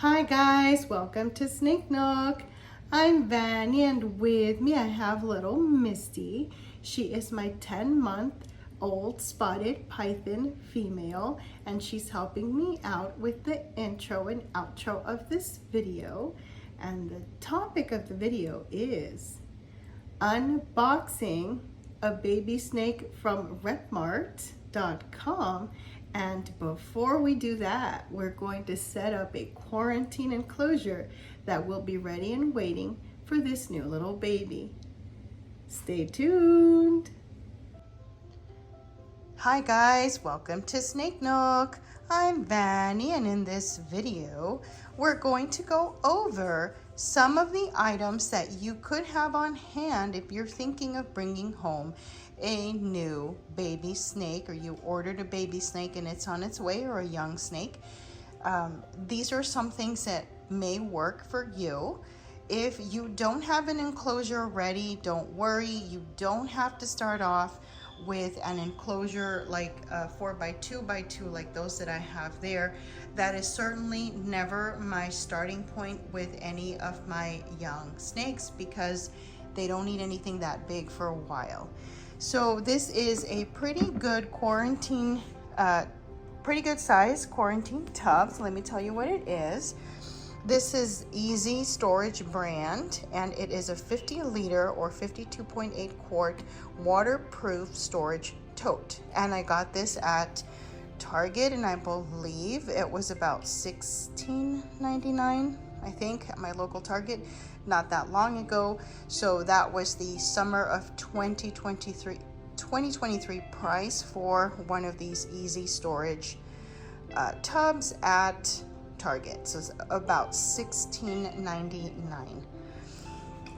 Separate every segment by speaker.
Speaker 1: Hi guys, welcome to Snake Nook. I'm Vanny and with me I have little Misty. She is my 10-month-old spotted python female and she's helping me out with the intro and outro of this video. And the topic of the video is unboxing a baby snake from Reptmart.com. And before we do that, we're going to set up a quarantine enclosure that will be ready and waiting for this new little baby. Stay tuned. Hi guys, welcome to Snake Nook. I'm Vanny and in this video, we're going to go over some of the items that you could have on hand if you're thinking of bringing home a new baby snake, or you ordered a baby snake and it's on its way, or a young snake. These are some things that may work for you. If you don't have an enclosure ready, don't worry. You don't have to start off with an enclosure like 4x2x2 like those that I have there. That is certainly never my starting point with any of my young snakes because they don't need anything that big for a while. So this is a pretty good quarantine, pretty good size quarantine tub. So let me tell you what it is. This is Easy Storage brand, and it is a 50 liter or 52.8 quart waterproof storage tote. And I got this at Target, and I believe it was about $16.99, I think, at my local Target not that long ago. So that was the summer of 2023 price for one of these Easy Storage tubs at Target. So it's about $16.99.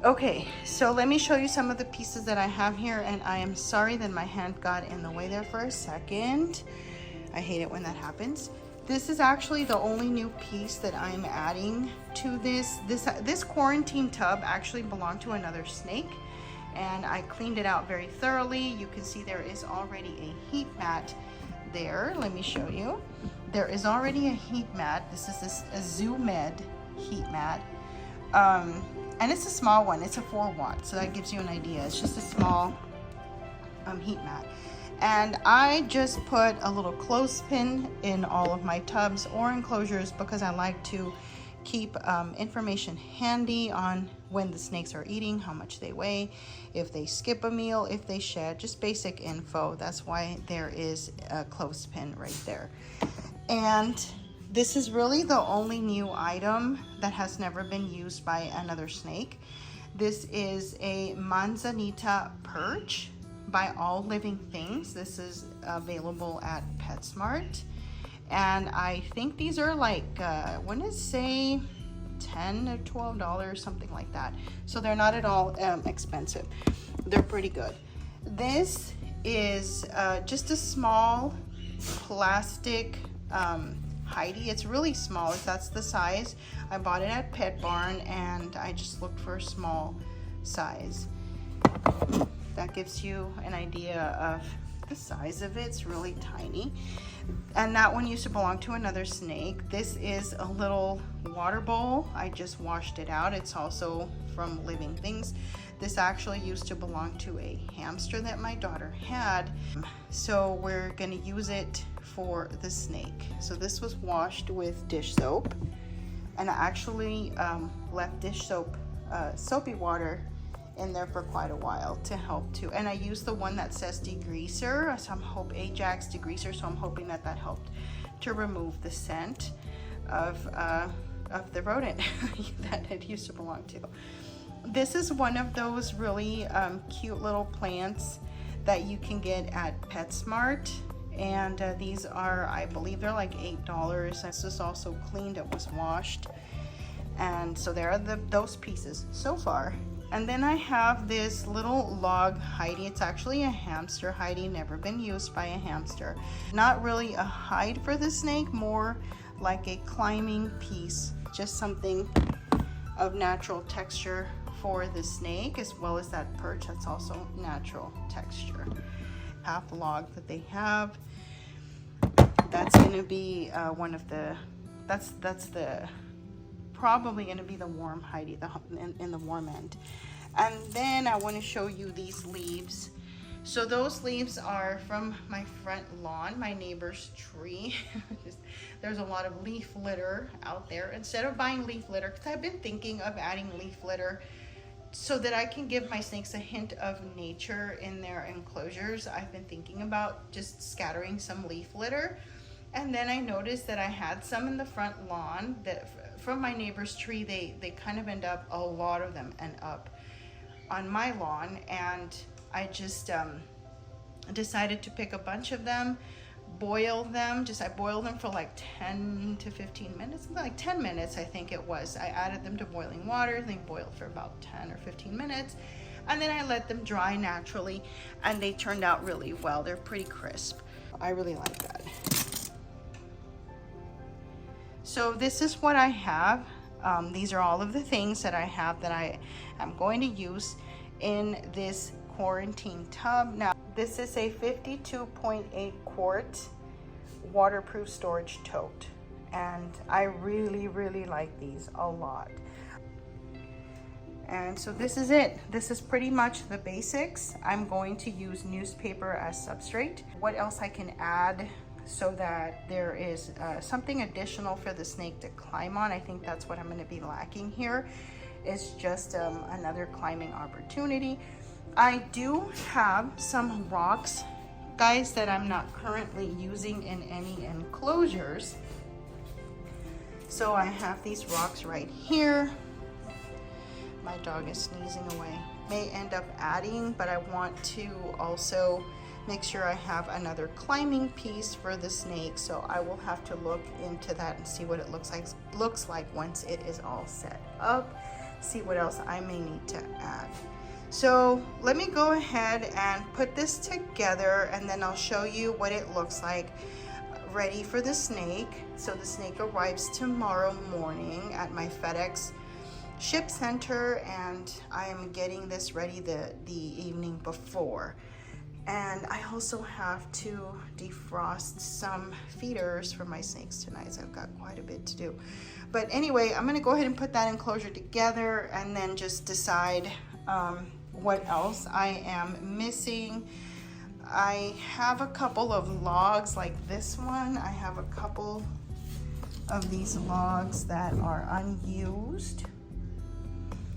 Speaker 1: Okay, so let me show you some of the pieces that I have here, and I am sorry that my hand got in the way there for a second. I hate it when that happens. This is actually the only new piece that I'm adding to this. This quarantine tub actually belonged to another snake, and I cleaned it out very thoroughly. You can see there is already a heat mat there. Let me show you. There is already a heat mat. This is a Zoo Med heat mat. And it's a small one. It's a 4-watt, so that gives you an idea. It's just a small heat mat. And I just put a little clothespin in all of my tubs or enclosures because I like to keep information handy on when the snakes are eating, how much they weigh, if they skip a meal, if they shed, just basic info. That's why there is a clothespin right there. And this is really the only new item that has never been used by another snake. This is a Manzanita perch by All Living Things. This is available at PetSmart. And I think these are like, I want to say $10 or $12, something like that. So they're not at all expensive. They're pretty good. This is just a small plastic Heidi. It's really small. That's the size. I bought it at Pet Barn, and I just looked for a small size. That gives you an idea of the size of it. It's really tiny. And that one used to belong to another snake. This is a little water bowl. I just washed it out. It's also from Living Things. This actually used to belong to a hamster that my daughter had. So we're gonna use it for the snake. So this was washed with dish soap. And I actually left dish soap, soapy water in there for quite a while to help too. And I used the one that says degreaser, so Ajax degreaser, so I'm hoping that helped to remove the scent of the rodent that it used to belong to. This is one of those really cute little plants that you can get at PetSmart. And these are, I believe they're like $8. This is also cleaned, it was washed. And so there are those pieces so far. And then I have this little log Heidi. It's actually a hamster Heidi, never been used by a hamster. Not really a hide for the snake, more like a climbing piece, just something of natural texture for the snake, as well as that perch that's also natural texture. Half log that they have. That's going to be one of the, that's the probably going to be the warm Heidi, in the warm end. And then I want to show you these leaves. So those leaves are from my front lawn, my neighbor's tree. There's a lot of leaf litter out there. Instead of buying leaf litter, because I've been thinking of adding leaf litter so that I can give my snakes a hint of nature in their enclosures. I've been thinking about just scattering some leaf litter. And then I noticed that I had some in the front lawn that from my neighbor's tree, they kind of end up, a lot of them end up on my lawn. And I just decided to pick a bunch of them, boil them. I boiled them for like 10 to 15 minutes, like 10 minutes I think it was. I added them to boiling water. They boiled for about 10 or 15 minutes. And then I let them dry naturally, and they turned out really well. They're pretty crisp. I really like that. So this is what I have. These are all of the things that I have that I am going to use in this quarantine tub. Now, this is a 52.8 quart waterproof storage tote, and I really like these a lot. And so this is it. This is pretty much the basics. I'm going to use newspaper as substrate. What else I can add so that there is something additional for the snake to climb on. I think that's what I'm going to be lacking here, is just another climbing opportunity. I do have some rocks, guys, that I'm not currently using in any enclosures. So I have these rocks right here. My dog is sneezing away. May end up adding, but I want to also make sure I have another climbing piece for the snake. So I will have to look into that and see what it looks like once it is all set up. See what else I may need to add. So let me go ahead and put this together, and then I'll show you what it looks like ready for the snake. So the snake arrives tomorrow morning at my FedEx ship center, and I am getting this ready the evening before. And I also have to defrost some feeders for my snakes tonight, so I've got quite a bit to do. But anyway, I'm gonna go ahead and put that enclosure together and then just decide what else I am missing. I have a couple of logs like this one. I have a couple of these logs that are unused.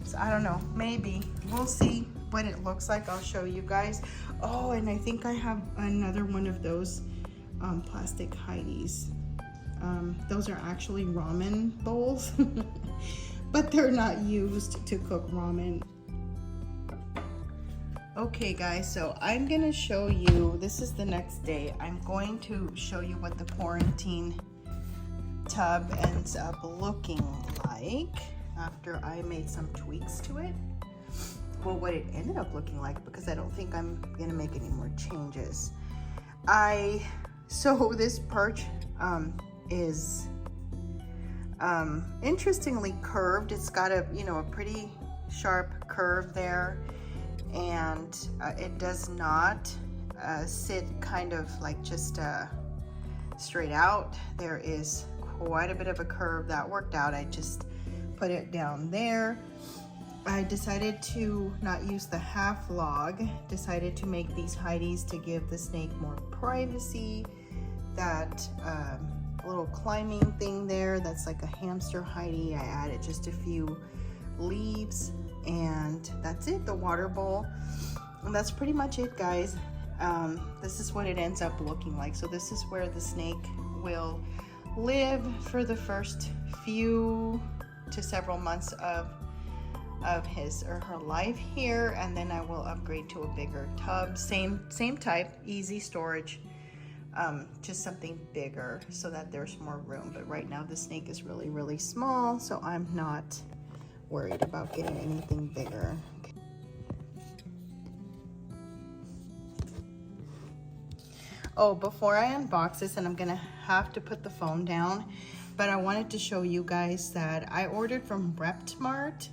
Speaker 1: So I don't know, maybe. We'll see what it looks like. I'll show you guys. Oh, and I think I have another one of those plastic Heidi's. Those are actually ramen bowls, but they're not used to cook ramen. Okay guys, so I'm gonna show you, this is the next day. I'm going to show you what the quarantine tub ends up looking like after I made some tweaks to it. Well, what it ended up looking like, because I don't think I'm gonna make any more changes. So this perch is interestingly curved. It's got a pretty sharp curve there, and it does not sit kind of like just straight out. There is quite a bit of a curve. That worked out. I just put it down there. I decided to not use the half log, decided to make these Heidi's to give the snake more privacy. That little climbing thing there, that's like a hamster Heidi. I added just a few leaves, and that's it, the water bowl. And that's pretty much it, guys. This is what it ends up looking like. So this is where the snake will live for the first few to several months of his or her life here, and then I will upgrade to a bigger tub, same type, easy storage, just something bigger so that there's more room. But right now the snake is really small, so I'm not worried about getting anything bigger. Oh, before I unbox this, and I'm gonna have to put the phone down, but I wanted to show you guys that I ordered from Reptmart.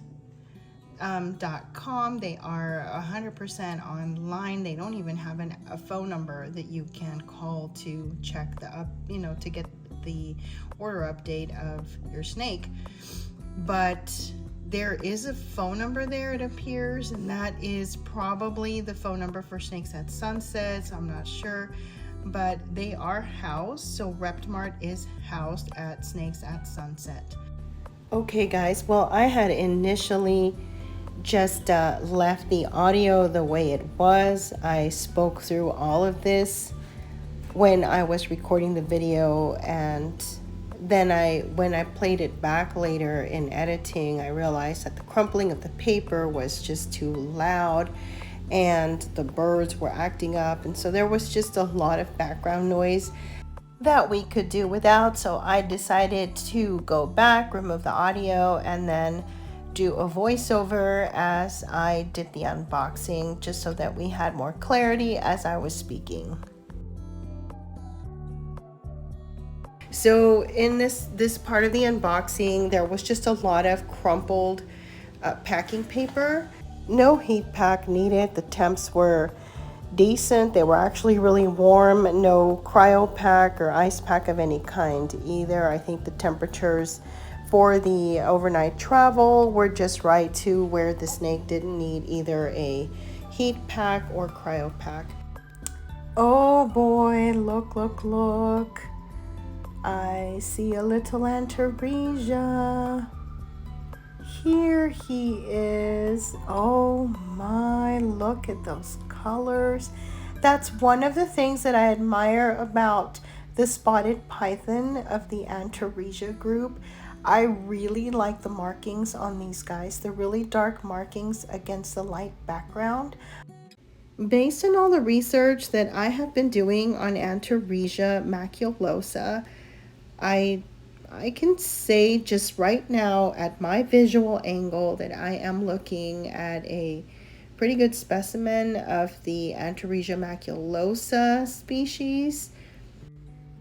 Speaker 1: .com. They are 100% online. They don't even have a phone number that you can call to check to get the order update of your snake. but there is a phone number there, it appears, and that is probably the phone number for Snakes at Sunset. I'm not sure, but they are housed, so Reptmart is housed at Snakes at Sunset. Okay guys, well, I had initially just left the audio the way it was. I spoke through all of this when I was recording the video, and then when I played it back later in editing, I realized that the crumpling of the paper was just too loud and the birds were acting up, and so there was just a lot of background noise that we could do without. So I decided to go back, remove the audio, and then do a voiceover as I did the unboxing, just so that we had more clarity as I was speaking. So in this part of the unboxing, there was just a lot of crumpled packing paper. No heat pack needed. The temps were decent. They were actually really warm. No cryo pack or ice pack of any kind either. I think the temperatures for the overnight travel were just right to where the snake didn't need either a heat pack or cryo pack. Oh boy, look, look, look. I see a little Antaresia. Here he is. Oh my, look at those colors. That's one of the things that I admire about the spotted python of the Antaresia group. I really like the markings on these guys. They're really dark markings against the light background. Based on all the research that I have been doing on Antaresia maculosa, I can say just right now at my visual angle that I am looking at a pretty good specimen of the Antaresia maculosa species.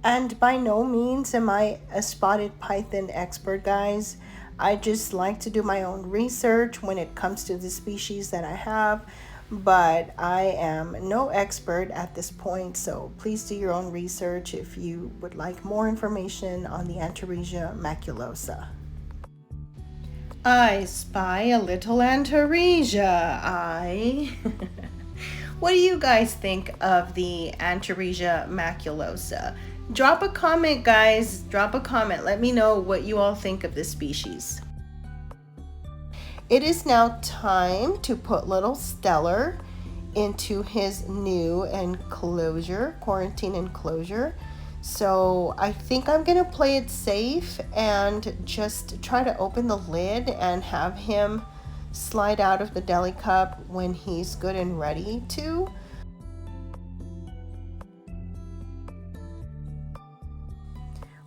Speaker 1: And by no means am I a spotted python expert, guys. I just like to do my own research when it comes to the species that I have, but I am no expert at this point, so please do your own research if you would like more information on the Antaresia maculosa. I spy a little Antaresia. What do you guys think of the Antaresia maculosa? Drop a comment, guys. Drop a comment. Let me know what you all think of this species. It is now time to put little Stellar into his new enclosure, quarantine enclosure. So I think I'm gonna play it safe and just try to open the lid and have him slide out of the deli cup when he's good and ready to.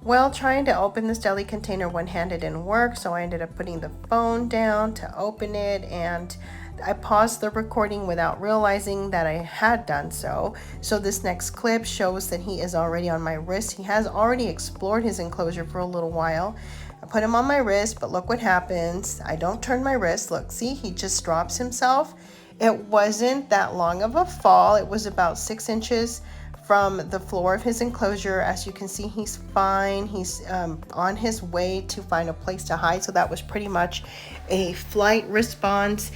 Speaker 1: Well, trying to open this deli container one-handed didn't work, so I ended up putting the phone down to open it, and I paused the recording without realizing that I had done so. So this next clip shows that he is already on my wrist. He has already explored his enclosure for a little while. I put him on my wrist, but look what happens. I don't turn my wrist. Look, see, he just drops himself. It wasn't that long of a fall. It was about 6 inches from the floor of his enclosure. As you can see, he's fine. He's on his way to find a place to hide. So that was pretty much a flight response.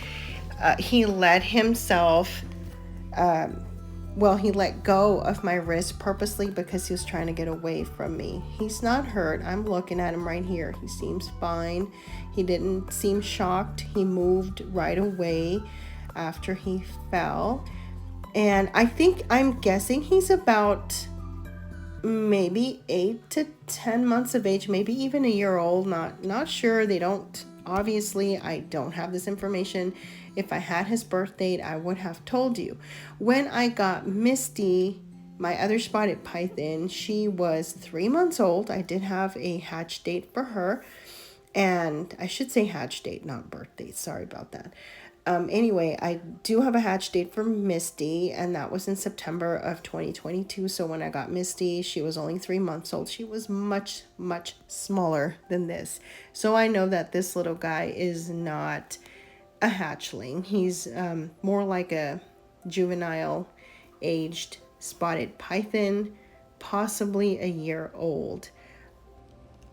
Speaker 1: He let himself, he let go of my wrist purposely because he was trying to get away from me. He's not hurt. I'm looking at him right here. He seems fine. He didn't seem shocked. He moved right away after he fell. And I'm guessing he's about maybe 8 to 10 months of age, maybe even a year old. Not sure. Obviously, I don't have this information. If I had his birth date, I would have told you. When I got Misty, my other spotted python, she was 3 months old. I did have a hatch date for her. And I should say hatch date, not birth date. Sorry about that. Anyway, I do have a hatch date for Misty, and that was in September of 2022. So when I got Misty, she was only 3 months old. She was much, much smaller than this. So I know that this little guy is not a hatchling. He's more like a juvenile aged spotted python, possibly a year old.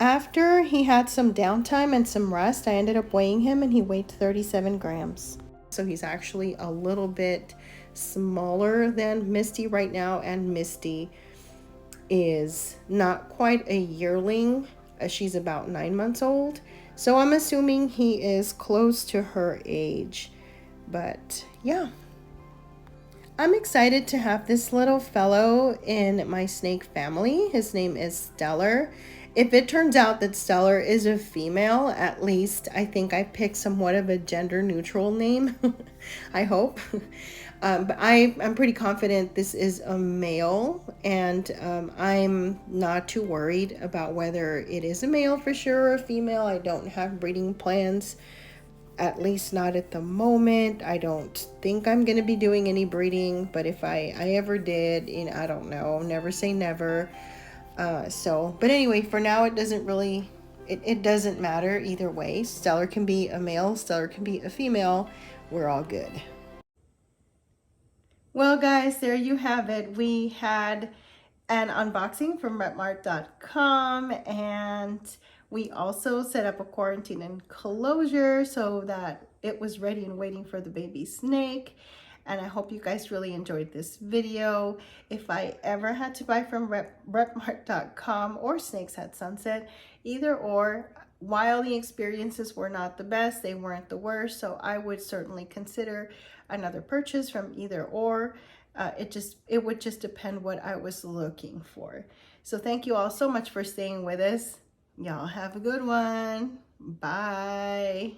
Speaker 1: After he had some downtime and some rest, I ended up weighing him and he weighed 37 grams. So he's actually a little bit smaller than Misty right now, and Misty is not quite a yearling. She's about 9 months old. So I'm assuming he is close to her age. But yeah. I'm excited to have this little fellow in my snake family. His name is Stellar. If it turns out that Stellar is a female, at least I think I picked somewhat of a gender neutral name. I hope. But I'm pretty confident this is a male, and I'm not too worried about whether it is a male for sure or a female. I don't have breeding plans, at least not at the moment. I don't think I'm going to be doing any breeding, but if I ever did, I don't know, never say never. But anyway, for now it doesn't really, it doesn't matter either way. Stellar can be a male, Stellar can be a female. We're all good. Well, guys, there you have it. We had an unboxing from Reptmart.com, and we also set up a quarantine enclosure so that it was ready and waiting for the baby snake. And I hope you guys really enjoyed this video. If I ever had to buy from Reptmart.com or Snakes at Sunset, either or, while the experiences were not the best, they weren't the worst. So I would certainly consider another purchase from either or. It would just depend what I was looking for. So thank you all so much for staying with us. Y'all have a good one. Bye.